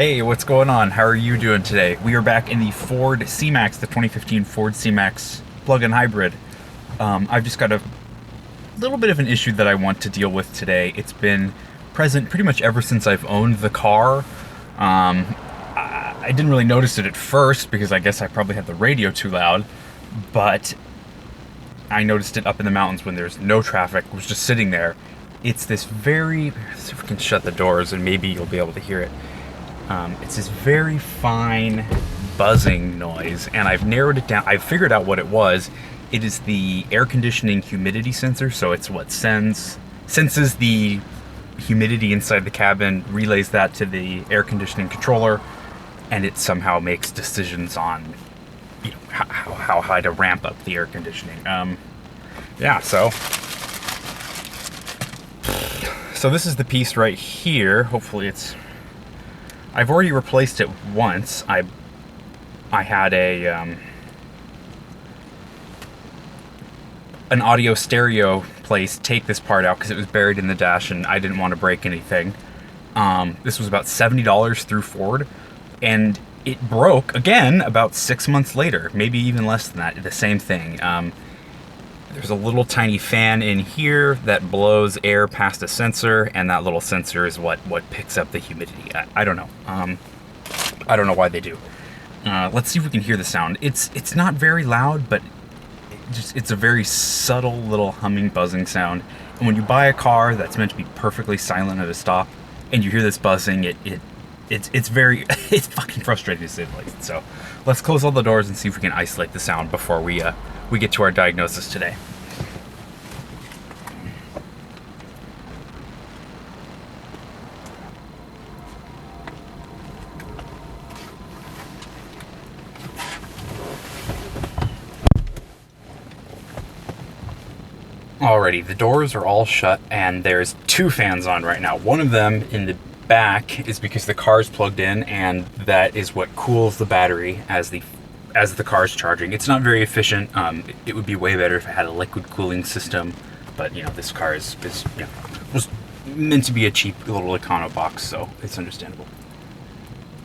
Hey, what's going on? How are you doing today? We are back in the Ford C-Max, the 2015 Ford C-Max plug-in hybrid. I've just got a little bit of an issue that I want to deal with today. It's been present pretty much ever since I've owned the car. I didn't really notice it at first because I guess I probably had the radio too loud, but I noticed it up in the mountains when there's no traffic. It was just sitting there. It's this very, let's see if we can shut the doors and maybe you'll be able to hear it. It's this very fine buzzing noise, and I've narrowed it down. I've figured out what it was. It is the air conditioning humidity sensor, so it's what senses the humidity inside the cabin, relays that to the air conditioning controller, and it somehow makes decisions on, you know, how high to ramp up the air conditioning. Yeah, so this is the piece right here. Hopefully it's... I've already replaced it once. I had an audio stereo place take this part out because it was buried in the dash and I didn't want to break anything. This was about $70 through Ford, and it broke again about 6 months later, maybe even less than that. The same thing. There's a little tiny fan in here that blows air past a sensor, and that little sensor is what picks up the humidity. I don't know. I don't know why they do. Let's see if we can hear the sound. It's not very loud, but it's a very subtle little humming, buzzing sound. And when you buy a car that's meant to be perfectly silent at a stop, and you hear this buzzing, it's very it's fucking frustrating to say the least. So let's close all the doors and see if we can isolate the sound before we get to our diagnosis today. Alrighty, the doors are all shut and there's two fans on right now. One of them in the back is because the car is plugged in, and that is what cools the battery as the car's charging. It's not very efficient. It would be way better if it had a liquid cooling system, but you know, this car was meant to be a cheap little econo box, so it's understandable.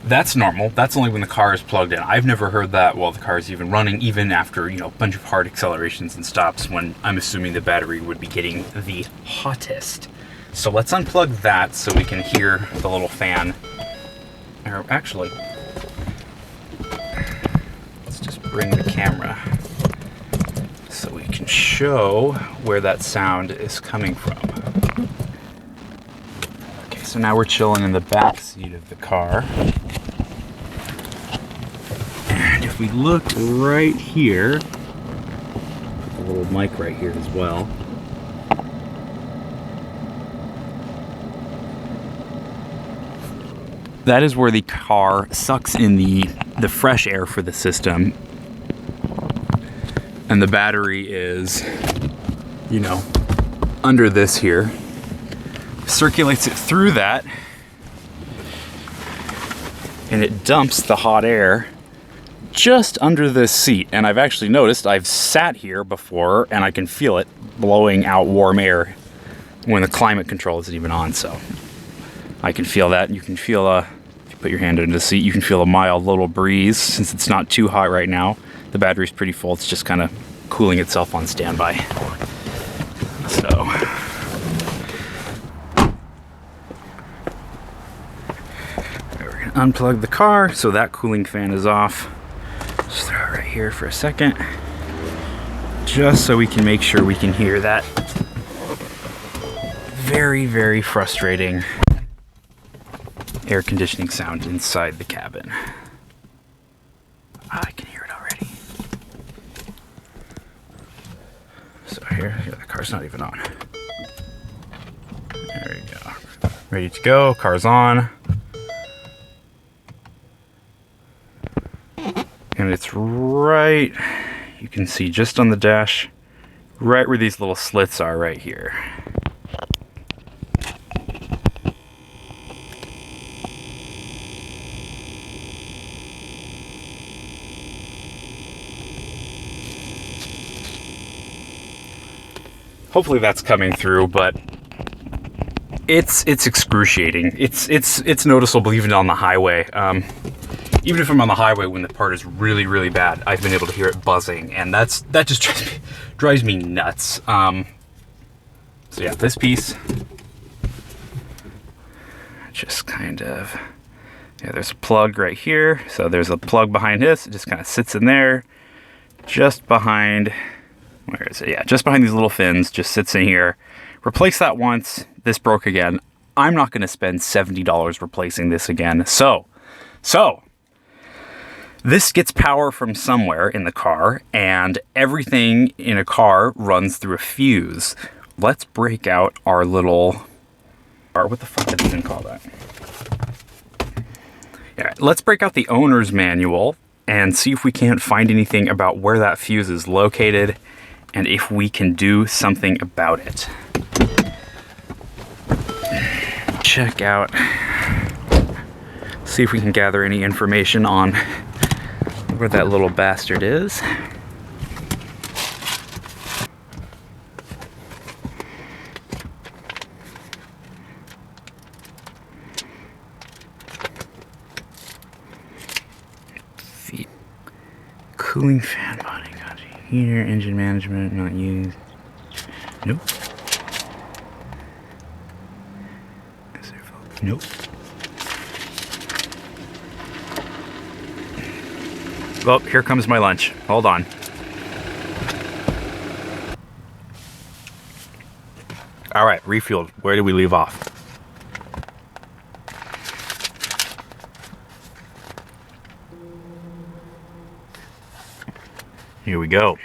That's normal. That's only when the car is plugged in. I've never heard that while the car is even running, even after, you know, a bunch of hard accelerations and stops, when I'm assuming the battery would be getting the hottest. So let's unplug that so we can hear the little fan. Or actually, let's just bring the camera so we can show where that sound is coming from. Okay, so now we're chilling in the back seat of the car. And if we look right here, a little mic right here as well. That is where the car sucks in the fresh air for the system. And the battery is, you know, under this here. Circulates it through that. And it dumps the hot air just under this seat. And I've actually noticed, I've sat here before and I can feel it blowing out warm air when the climate control isn't even on, so I can feel that. You can feel if you put your hand under the seat, you can feel a mild little breeze since it's not too hot right now. The battery's pretty full. It's just kind of cooling itself on standby. So we're gonna unplug the car so that cooling fan is off. Just throw it right here for a second, just so we can make sure we can hear that very, very frustrating air conditioning sound inside the cabin. I can hear it already. So here, the car's not even on. There we go. Ready to go, car's on. And it's right, you can see just on the dash, right where these little slits are right here. Hopefully that's coming through, but It's excruciating. It's noticeable even on the highway. Even if I'm on the highway when the part is really, really bad, I've been able to hear it buzzing, and that just drives me nuts. So yeah, this piece just kind of, yeah, there's a plug right here. So there's a plug behind this. It just kind of sits in there, just behind, where is it? Yeah, just behind these little fins, just sits in here. Replace that once, this broke again. I'm not gonna spend $70 replacing this again. So, this gets power from somewhere in the car, and everything in a car runs through a fuse. Let's break out our little, or what the fuck did I even call that? Yeah, let's break out the owner's manual and see if we can't find anything about where that fuse is located and if we can do something about it. Check out, see if we can gather any information on where that little bastard is. Cooling fan body, gotcha. Heater, engine management, not used. Nope. Is there, nope. Oh, here comes my lunch. Hold on. All right, refueled. Where do we leave off? Here we go.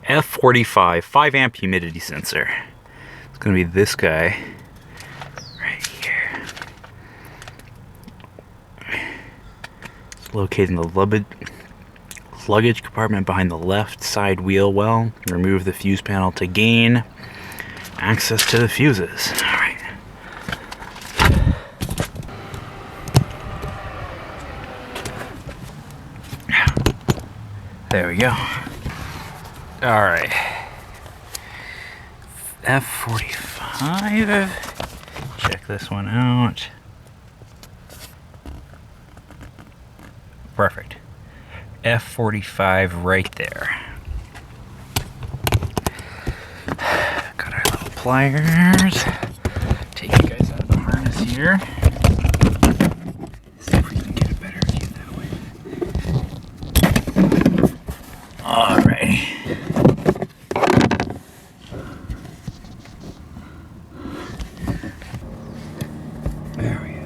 F45 5 amp humidity sensor. It's gonna be this guy right here. It's located in the luggage compartment behind the left side wheel well. Remove the fuse panel to gain access to the fuses. All right. There we go. All right. F45. Check this one out. Perfect. F45 right there. Got our little pliers. Take you guys out of the harness here. See if we can get a better view that way. Alrighty. There we go.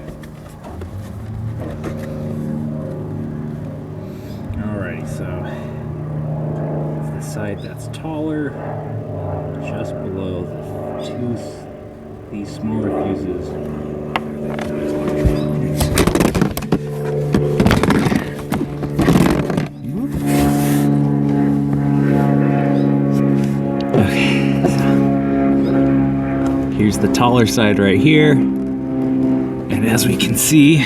Alrighty, so it's the side that's taller, just below these smaller fuses. Here's the taller side right here, and as we can see,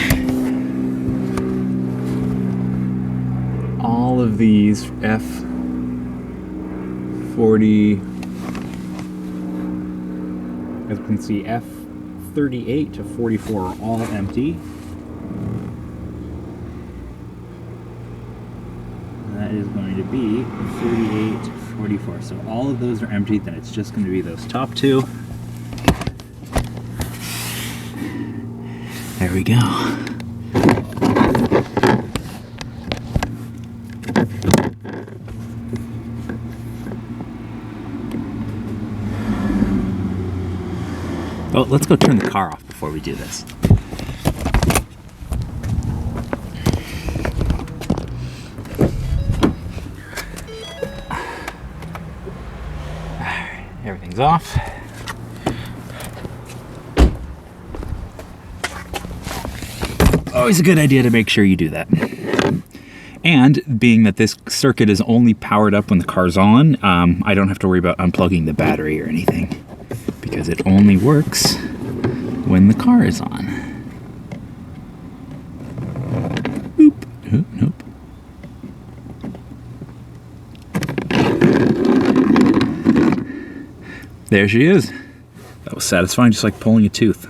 all of these F40, as we can see, F38 to 44 are all empty. That is going to be 38 to 44. So all of those are empty, then it's just going to be those top two. There we go. Oh, let's go turn the car off before we do this. Alright, everything's off. Always a good idea to make sure you do that. And being that this circuit is only powered up when the car's on, I don't have to worry about unplugging the battery or anything, because it only works when the car is on. Boop. Oh, nope. There she is. That was satisfying, just like pulling a tooth.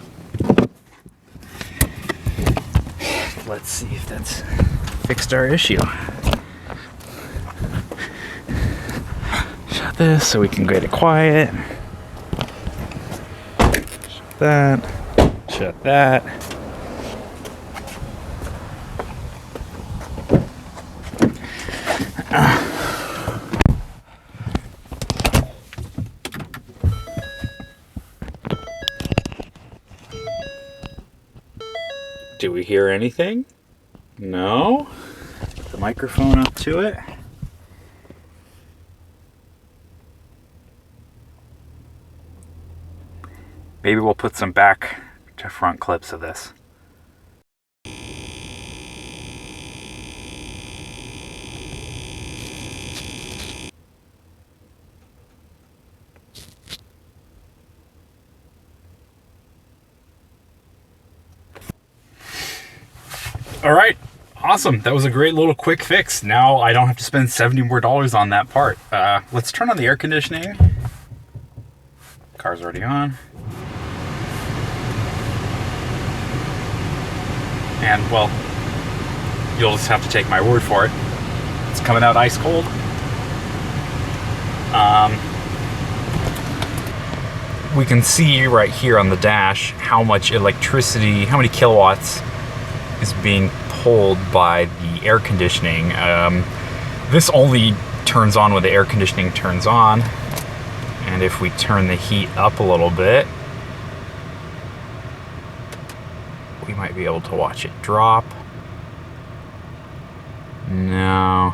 Let's see if that's fixed our issue. Shut this so we can get it quiet. Shut that. Shut that. Do we hear anything? No? Put the microphone up to it. Maybe we'll put some back to front clips of this. All right, awesome. That was a great little quick fix. Now I don't have to spend $70 more on that part. Let's turn on the air conditioning. Car's already on. And well, you'll just have to take my word for it. It's coming out ice cold. We can see right here on the dash how much electricity, how many kilowatts is being pulled by the air conditioning. This only turns on when the air conditioning turns on. And if we turn the heat up a little bit, we might be able to watch it drop. No.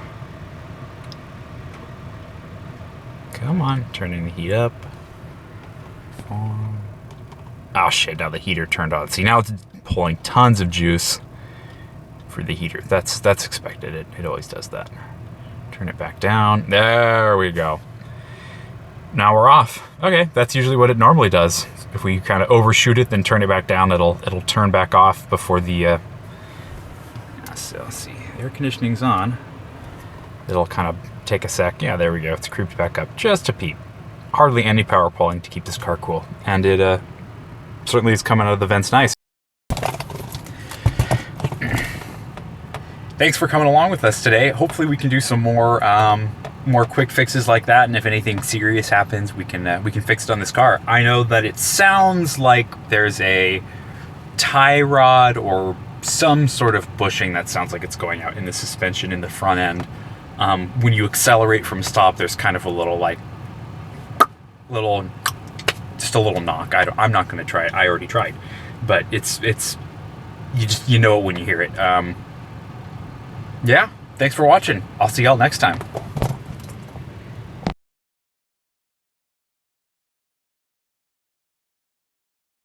Come on, turning the heat up. Oh shit, now the heater turned on. See, now it's pulling tons of juice for the heater. That's expected. It always does that. Turn it back down. There we go. Now we're off. Okay, that's usually what it normally does. If we kind of overshoot it, then turn it back down, it'll turn back off before the so let's see. Air conditioning's on. It'll kind of take a sec. Yeah, there we go. It's creeped back up just a peep. Hardly any power pulling to keep this car cool. And it certainly is coming out of the vents nice. Thanks for coming along with us today. Hopefully we can do some more quick fixes like that, and if anything serious happens, we can fix it on this car. I know that it sounds like there's a tie rod or some sort of bushing that sounds like it's going out in the suspension in the front end. When you accelerate from stop, there's kind of a little just a little knock. I'm not going to try it. I already tried, but it's you know it when you hear it. Yeah, thanks for watching. I'll see y'all next time.